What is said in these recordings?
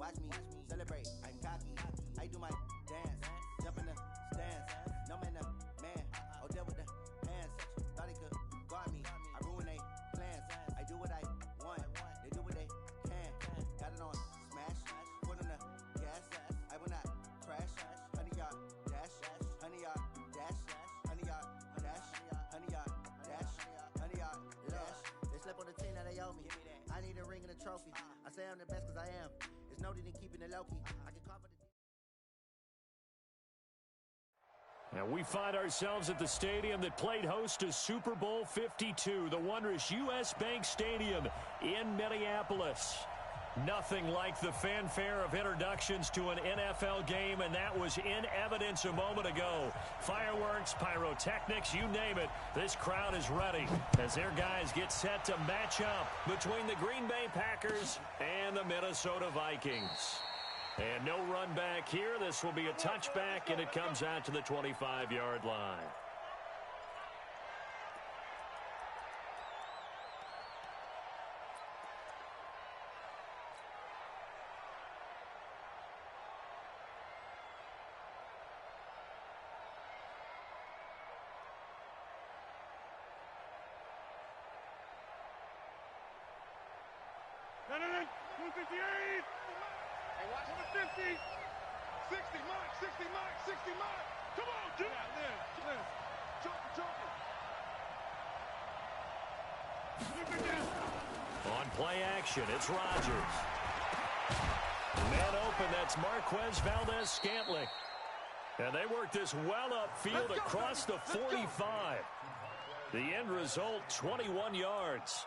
Watch me celebrate, I'm cocky. I do my dance, jump in the stands. No man, man, oh, deal with the hands. Thought he could guard me, I ruin they plans. I do what I want, they do what they can. Got it on smash, put on the gas. I will not crash, 100-yard dash, 100-yard dash, 100-yard dash, 100-yard dash, 100-yard dash. They slept on the team that they owe me. I need a ring and a trophy. I say I'm the best cause I am. It's noted in keeping it low-key. I can cover the... And we find ourselves at the stadium that played host to Super Bowl 52, the wondrous U.S. Bank Stadium in Minneapolis. Nothing like the fanfare of introductions to an NFL game, and that was in evidence a moment ago. Fireworks, pyrotechnics, you name it, this crowd is ready as their guys get set to match up between the Green Bay Packers and the Minnesota Vikings. And no run back here. This will be a touchback, and it comes out to the 25-yard line. No, 258. Hey, watch the 50. 60, Mike, 60, Mike, 60, Mike. Come on, Jim. Yeah, Liz. Joker. On play action, it's Rodgers. Man open, that's Marquez Valdez-Scantling. And they work this well upfield across the 45. The end result, 21 yards.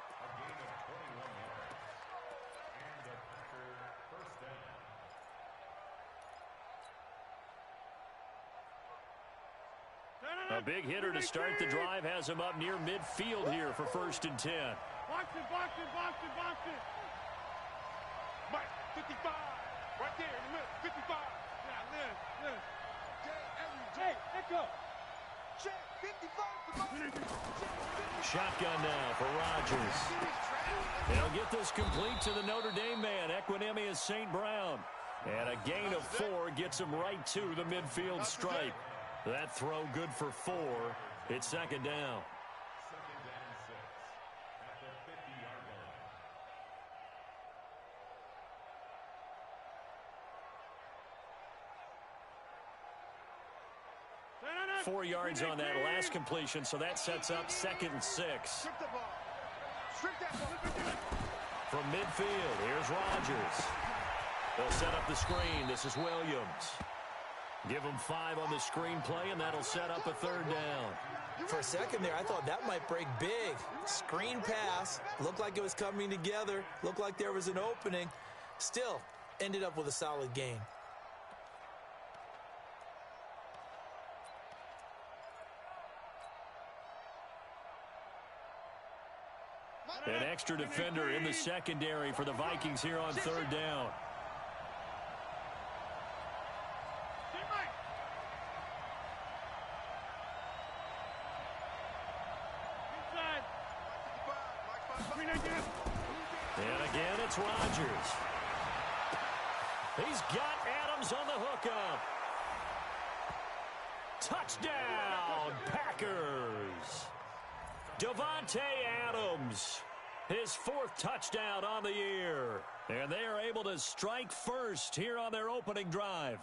A big hitter to start the drive has him up near midfield here for 1st and 10. Box it. Mike, 55. Right there in the middle, 55. Yeah, Liz. Hey, echo. Check, 55. Shotgun now for Rodgers. They'll get this complete to the Notre Dame man, Equanimous St. Brown. And a gain of 4 gets him right to the midfield stripe. That throw good for 4. It's 2nd down. Second down and 6 at the 50-yard line. 4 yards on that last completion, so that sets up 2nd and 6. From midfield, here's Rodgers. They'll set up the screen. This is Williams. Give them 5 on the screenplay, and that'll set up a 3rd down. For a second there, I thought that might break big. Screen pass. Looked like it was coming together. Looked like there was an opening. Still, ended up with a solid gain. An extra defender in the secondary for the Vikings here on 3rd down. And again, it's Rodgers. He's got Adams on the hookup. Touchdown, Packers. Davante Adams, his 4th touchdown on the year. And they are able to strike first here on their opening drive.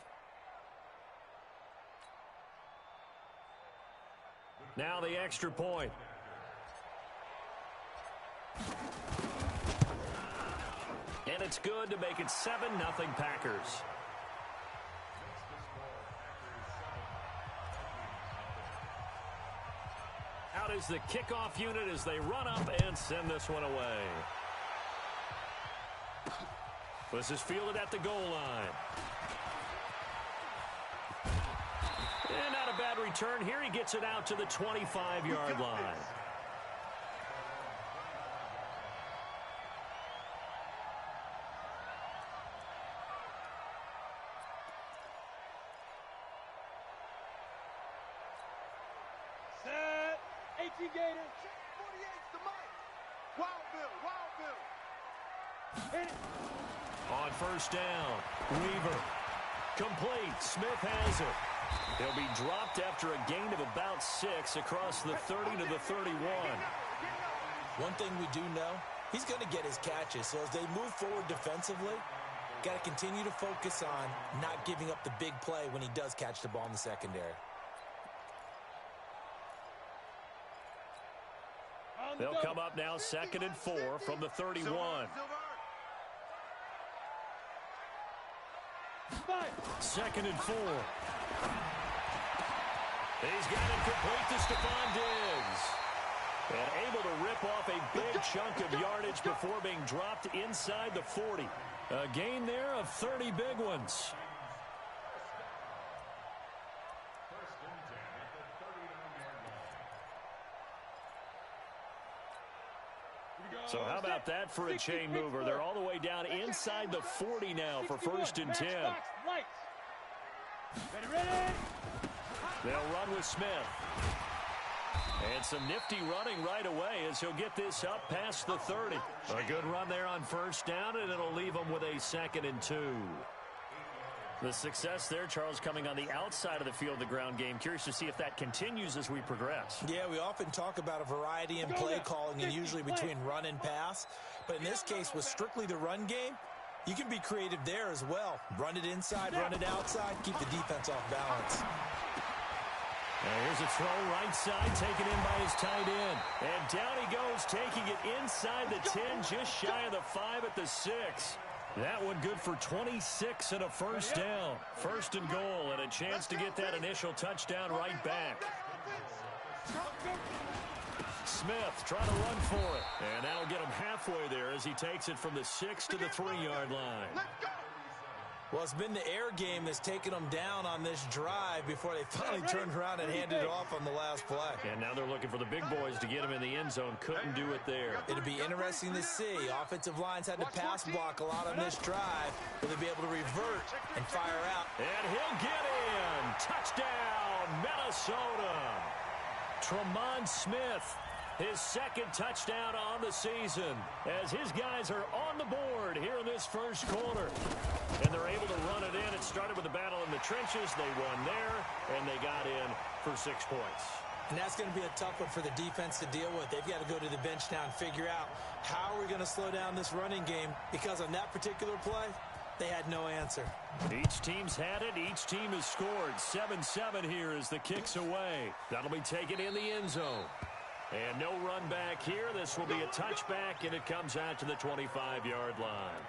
Now the extra point. And it's good to make it 7-0 Packers. Out is the kickoff unit as they run up and send this one away. This is fielded at the goal line. And not a bad return here. He gets it out to the 25-yard line. Set. 18 Gators. 48's the Mike. Wild Bill. On first down, Weaver. Complete. Smith has it. He'll be dropped after a gain of about 6 across the 30 to the 31. One thing we do know, he's going to get his catches. So as they move forward defensively, got to continue to focus on not giving up the big play when he does catch the ball in the secondary. They'll come up now 2nd and 4 from the 31. 2nd and 4. He's got it complete to Stephon Diggs. And able to rip off a big chunk of yardage before being dropped inside the 40. A gain there of 30 big ones. So how about that for a chain mover? They're all the way down inside the 40 now for 1st and 10. They'll run with Smith. And some nifty running right away as he'll get this up past the 30. A good run there on first down, and it'll leave him with a 2nd and 2. The success there, Charles, coming on the outside of the field, the ground game. Curious to see if that continues as we progress. Yeah, we often talk about a variety in play calling and usually between run and pass. But in this case, with strictly the run game, you can be creative there as well. Run it inside, run it outside, keep the defense off balance. Now here's a throw right side, taken in by his tight end. And down he goes, taking it inside the 10, just shy of the 5 at the 6. That one good for 26 and a first down. 1st and goal, and a chance to get that initial touchdown right back. Smith trying to run for it. And that'll get him halfway there as he takes it from the 6 to the 3-yard line. Well, it's been the air game that's taken them down on this drive before they finally turned around and handed it off on the last play. And now they're looking for the big boys to get him in the end zone. Couldn't do it there. It'll be interesting to see. Offensive lines had to pass block a lot on this drive. Will they be able to revert and fire out? And he'll get in. Touchdown, Minnesota. Tremont Smith, his 2nd touchdown on the season as his guys are on the board here in this first quarter. And they're able to run it in. It started with a battle in the trenches. They won there, and they got in for 6 points. And that's going to be a tough one for the defense to deal with. They've got to go to the bench now and figure out how are we going to slow down this running game, because on that particular play, they had no answer. Each team's had it. Each team has scored. 7-7 here as the kick's away. That'll be taken in the end zone. And no run back here. This will be a touchback, and it comes out to the 25-yard line.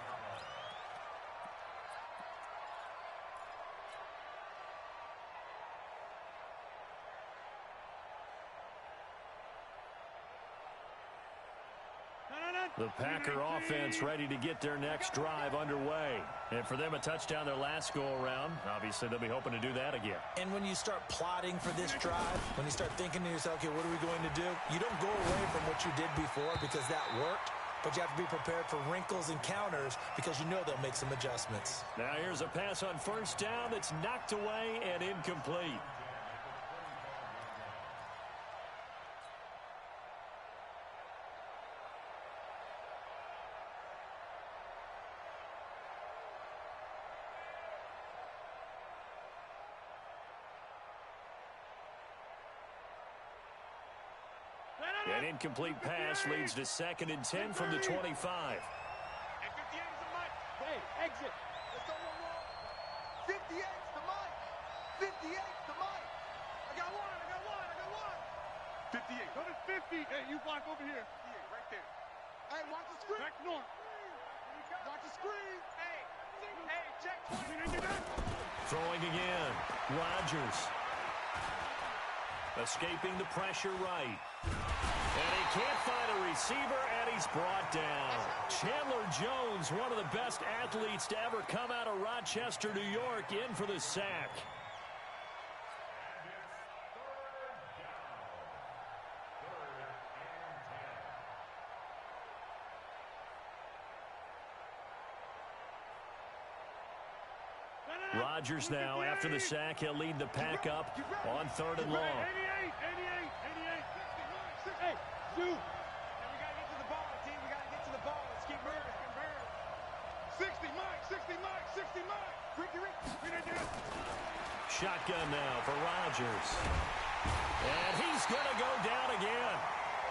The Packer offense ready to get their next drive underway. And for them, a touchdown their last go-around. Obviously, they'll be hoping to do that again. And when you start plotting for this drive, when you start thinking to yourself, okay, what are we going to do? You don't go away from what you did before because that worked, but you have to be prepared for wrinkles and counters because you know they'll make some adjustments. Now here's a pass on first down that's knocked away and incomplete. An incomplete pass leads to 2nd and 10 from the 25. Hey, exit. Let's go one more. 58's the mic. 58's the mic. I got one. 58. Go to 50. Hey, you block over here. 58, right there. Hey, watch the screen. Back north. Watch the screen. Hey, check 20. Throwing again. Rodgers. Escaping the pressure right. And he can't find a receiver, and he's brought down. Chandler Jones, one of the best athletes to ever come out of Rochester, New York, in for the sack. Rodgers now, after the sack, he'll lead the pack up on 3rd and long. 88. Hey, Zoo. We got to get to the ball, team. We got to get to the ball. Let's keep moving. 60, Mike, 60, Mike, 60, Mike. Ricky, Shotgun now for Rodgers. And he's going to go down again.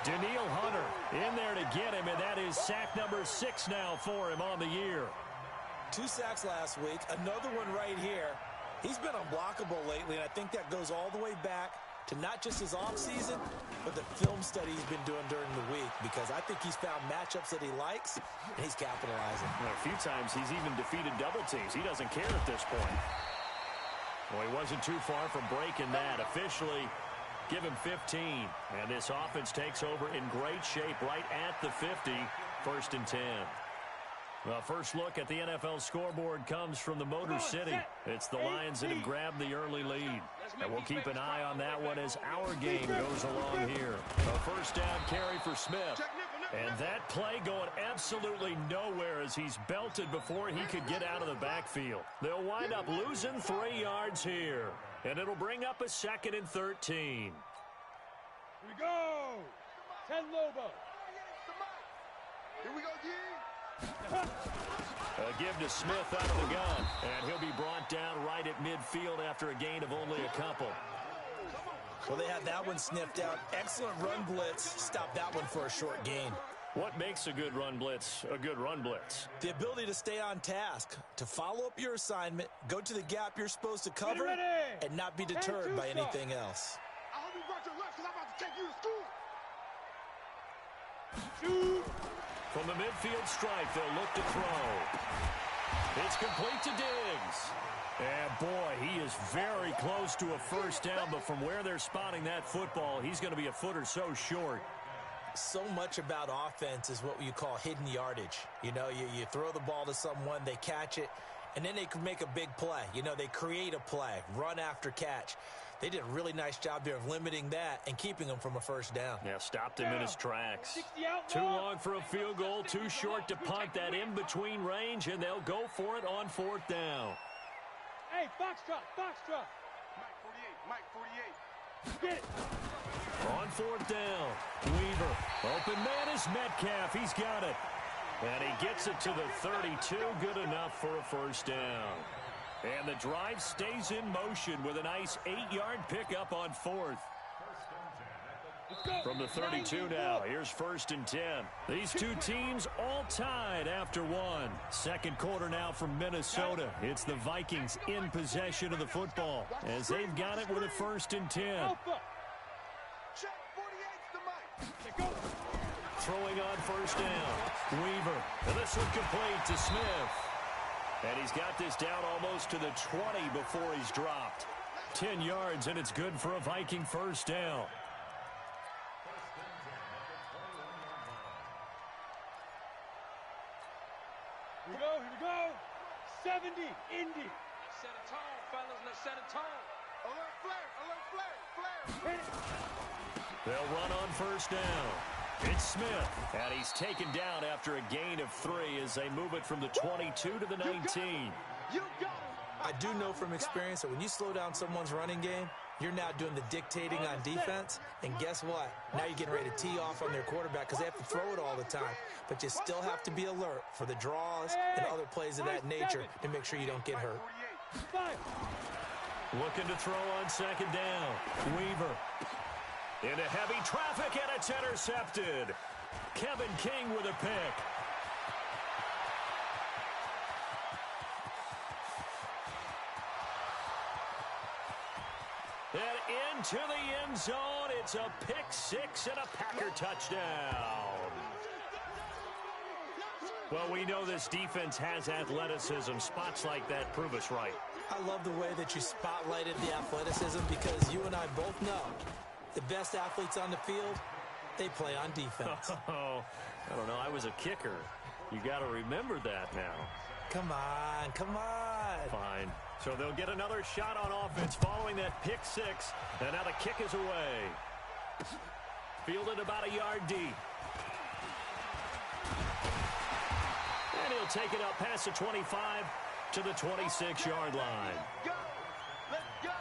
Daniil Hunter in there to get him, and that is sack number 6 now for him on the year. 2 sacks last week, another one right here. He's been unblockable lately, and I think that goes all the way back to not just his offseason, but the film study he's been doing during the week, because I think he's found matchups that he likes, and he's capitalizing. Well, a few times he's even defeated double teams. He doesn't care at this point. Well, he wasn't too far from breaking that. Officially, give him 15. And this offense takes over in great shape right at the 50, 1st and 10. Well, first look at the NFL scoreboard comes from the Motor City. It's the Lions that have grabbed the early lead. And we'll keep an eye on that one as our game goes along here. A first down carry for Smith. And that play going absolutely nowhere as he's belted before he could get out of the backfield. They'll wind up losing 3 yards here. And it'll bring up a 2nd and 13. Here we go. 10 Lobo. Here we go, G. A give to Smith out of the gun, and he'll be brought down right at midfield after a gain of only a couple. Well, they had that one sniffed out. Excellent run blitz. Stop that one for a short gain. What makes a good run blitz a good run blitz? The ability to stay on task, to follow up your assignment, go to the gap you're supposed to cover, and not be deterred by anything else. I hope you brought your lunch because I'm about to take you to school. Shoot. From the midfield stripe, they'll look to throw. It's complete to Diggs. And boy, he is very close to a first down, but from where they're spotting that football, he's going to be a foot or so short. So much about offense is what you call hidden yardage. You know, you throw the ball to someone, they catch it, and then they can make a big play. You know, they create a play, run after catch. They did a really nice job there of limiting that and keeping him from a first down. Yeah, stopped him in his tracks. Too long for a field goal, too short to punt that in-between range, and they'll go for it on 4th down. Hey, Foxtrot. Mike 48. Get it. On 4th down, Weaver. Open man is Metcalf. He's got it. And he gets it to the 32. Good enough for a first down. And the drive stays in motion with a nice 8-yard pickup on 4th. From the 32 now, here's 1st and 10. These two teams all tied after one. Second quarter now from Minnesota. It's the Vikings in possession of the football as they've got it with a 1st and 10. Throwing on 1st down. Weaver. And this one complete to Smith. And he's got this down almost to the 20 before he's dropped. 10 yards, and it's good for a Viking first down. Here we go. 70, Indy. Let's set a tone, fellas. Let's set a tone. Alert flare. They'll run on 1st down. It's Smith, and he's taken down after a gain of 3 as they move it from the 22 to the 19. I do know from experience that when you slow down someone's running game, you're now doing the dictating on defense, and guess what? Now you're getting ready to tee off on their quarterback because they have to throw it all the time. But you still have to be alert for the draws and other plays of that nature to make sure you don't get hurt. Looking to throw on 2nd down. Weaver. Into heavy traffic, and it's intercepted. Kevin King with a pick. And into the end zone. It's a pick 6 and a Packer touchdown. Well, we know this defense has athleticism. Spots like that prove us right. I love the way that you spotlighted the athleticism because you and I both know the best athletes on the field, they play on defense. Oh, I don't know. I was a kicker. You got to remember that now. Come on. Fine. So they'll get another shot on offense following that pick 6. And now the kick is away. Fielded about a yard deep. And he'll take it up past the 25 to the 26-yard line. Let's go.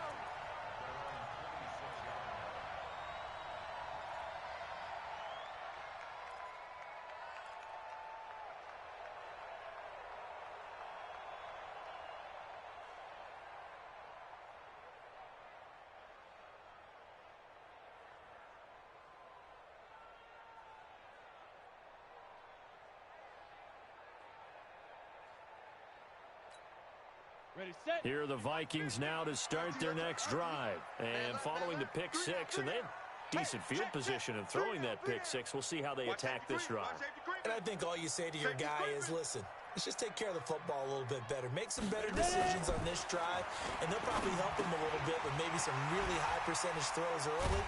Here are the Vikings now to start their next drive. And following the pick six, and they have decent field position in throwing that pick six. We'll see how they attack this drive. And I think all you say to your guy is, listen, let's just take care of the football a little bit better. Make some better decisions on this drive, and they'll probably help him a little bit with maybe some really high percentage throws early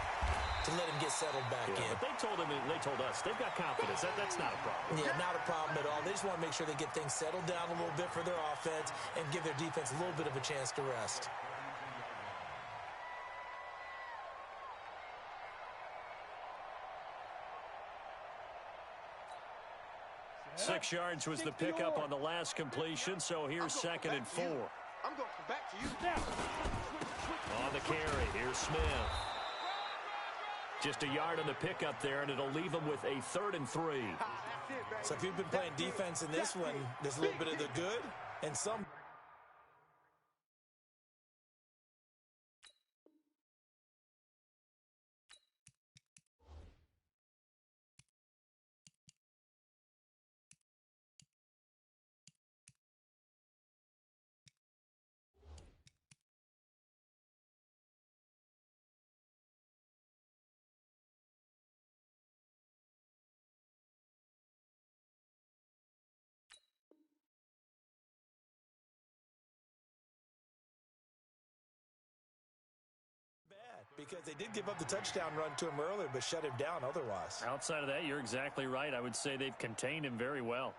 to let him get settled back in. But they told him, and they told us, they've got confidence. That's not a problem. Yeah, not a problem at all. They just want to make sure they get things settled down a little bit for their offense and give their defense a little bit of a chance to rest. 6 yards was the pickup on the last completion, so here's 2nd and 4. I'm going to come back to you. On the carry, here's Smith. Just a yard on the pickup there, and it'll leave them with a 3rd and 3. So if you've been playing defense in this one, there's a little bit of the good and some. Because they did give up the touchdown run to him earlier, but shut him down otherwise. Outside of that, you're exactly right. I would say they've contained him very well.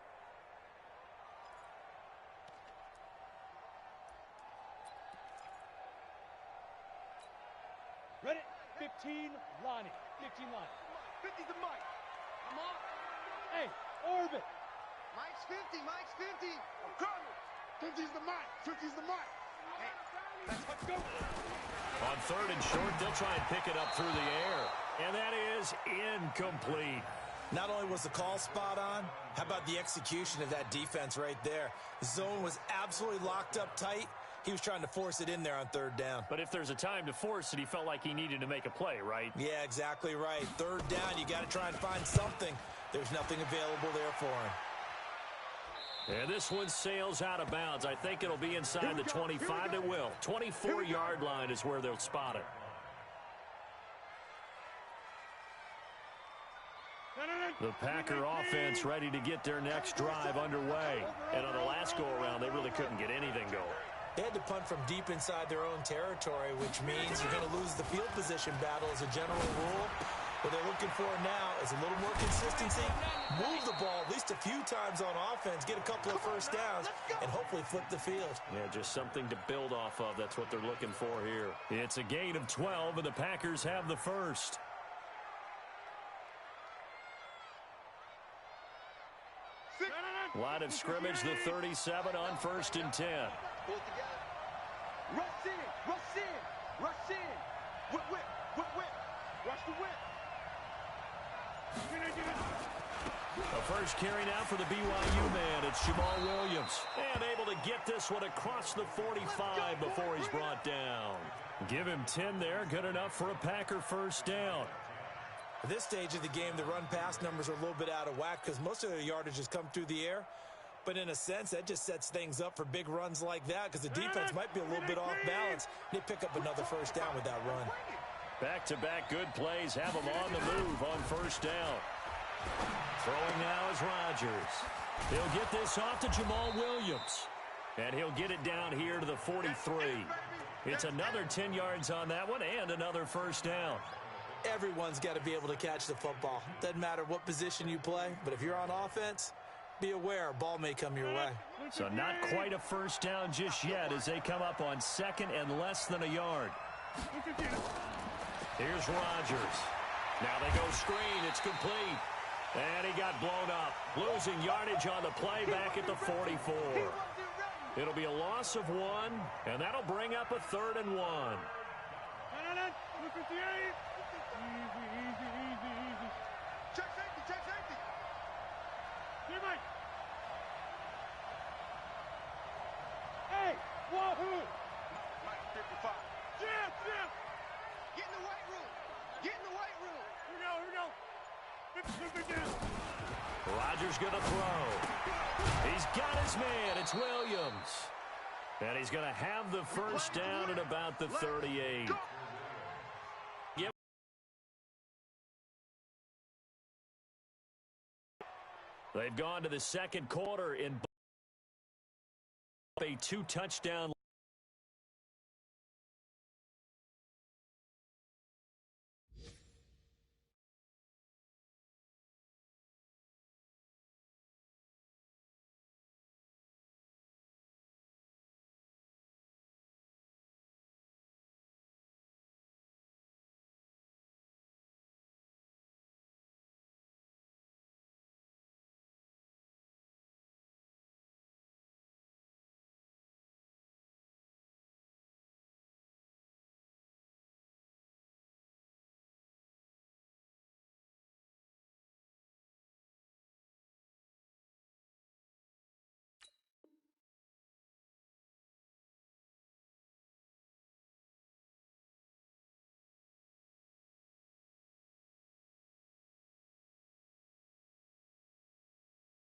Ready? 15, Lonnie. 15 line. 50's the mic. Come on. Hey, orbit. Mike's 50. Mike's 50. I'm coming. 50's the mic. 50's the mic. Hey, let's go. On 3rd and short, they'll try and pick it up through the air. And that is incomplete. Not only was the call spot on, how about the execution of that defense right there? The zone was absolutely locked up tight. He was trying to force it in there on 3rd down. But if there's a time to force it, he felt like he needed to make a play, right? Yeah, exactly right. 3rd down, you got to try and find something. There's nothing available there for him. And this one sails out of bounds. I think it'll be inside the 25. It will. 24-yard line is where they'll spot it. The Packer offense ready to get their next drive underway. And on the last go-around, they really couldn't get anything going. They had to punt from deep inside their own territory, which means you're going to lose the field position battle as a general rule. What they're looking for now is a little more consistency, move the ball at least a few times on offense, get a couple of first downs, and hopefully flip the field. Yeah, just something to build off of. That's what they're looking for here. It's a gain of 12, and the Packers have the first. Line of scrimmage, the 37 on 1st and 10. Pull it together. Rush in. Rush in. Rush in. Whip, whip. Whip, whip. Rush the whip. The first carry now for the BYU man. It's Jamal Williams. And able to get this one across the 45 before he's brought down. Give him 10 there. Good enough for a Packer first down. At this stage of the game, the run-pass numbers are a little bit out of whack because most of their yardage has come through the air. But in a sense, that just sets things up for big runs like that because the defense might be a little bit off balance. They pick up another first down with that run. Back-to-back good plays have him on the move on first down. Throwing now is Rodgers. He'll get this off to Jamal Williams. And he'll get it down here to the 43. It's another 10 yards on that one and another first down. Everyone's got to be able to catch the football. Doesn't matter what position you play, but if you're on offense, be aware a ball may come your way. So not quite a first down just yet as they come up on 2nd and less than a yard. Here's Rodgers. Now they go screen. It's complete. And he got blown up. Losing yardage on the play back at the 44. It'll be a loss of 1, and that'll bring up a 3rd and 1. Easy. Check safety. Hey, wahoo! Mike 55. Jim! Get in the weight room. Here we go. 50 down. Rodgers going to throw. He's got his man. It's Williams. And he's going to have the first down at about the 38. Yep. They've gone to the second quarter in a 2-touchdown